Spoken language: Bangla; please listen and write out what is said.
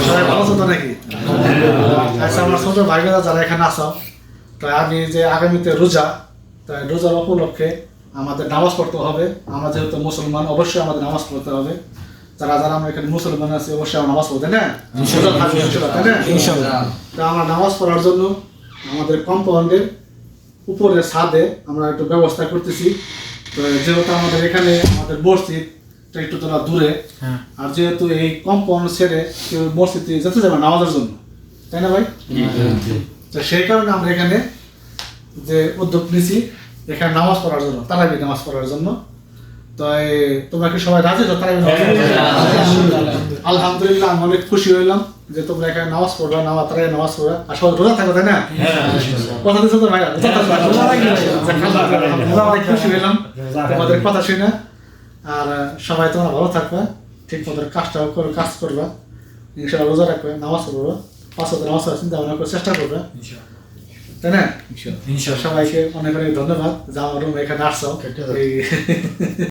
সবাই ভালো আছো তো নাকি? আচ্ছা, আমার ছোট ভাইরা যারা এখানে আছো, তাই আমি যে আগামীতে রোজা, তাই রোজার উপলক্ষে আমাদের নামাজ পড়তে হবে। আমরা যেহেতু মুসলমান, অবশ্যই আমাদের নামাজ পড়তে হবে। যারা যারা আমরা এখানে মুসলমান আছি, অবশ্যই আমরা নামাজ পড়তে না, তাই না? তা আমরা নামাজ পড়ার জন্য আমাদের কম্পাউন্ডের উপরে ছাদে আমরা একটু ব্যবস্থা করতেছি। তো যেহেতু আমাদের এখানে আমাদের মসজিদটা একটু তোলা দূরে, আর যেহেতু এই কম্পাউন্ড ছেড়ে কেউ মসজিদে যেতে যাবে নামাজের জন্য, তাই না ভাই? তো সেই কারণে আমরা এখানে যে উদ্যোগ নিয়েছি এখানে নামাজ পড়ার জন্য, তারাবি নামাজ পড়ার জন্য। তো তোমরা কি সবাই রাজি তো তারাবি? আলহামদুলিল্লাহ, আমি অনেক খুশি হইলাম যে তোমরা এখানে নামাজ পড়বা, তারাবি নামাজ পড়বা, আর সবাই রোজা থাকো, তাই না? কথা দিচ্ছ তো ভাইয়া? অনেক খুশি হইলাম তোমাদের কথা শুনে। আর সবাই তোমরা ভালো থাকবে, ঠিক মতো কাজ করবা, ইনশাআল্লাহ রোজা রাখবে, নামাজ পড়বা, 5 ওয়াক্ত নামাজ পড়ার চিন্তা ভাবনা করে চেষ্টা করবে, তাই না? সবাইকে অনেক অনেক ধন্যবাদ যে আমার রুম এখানে আসছো।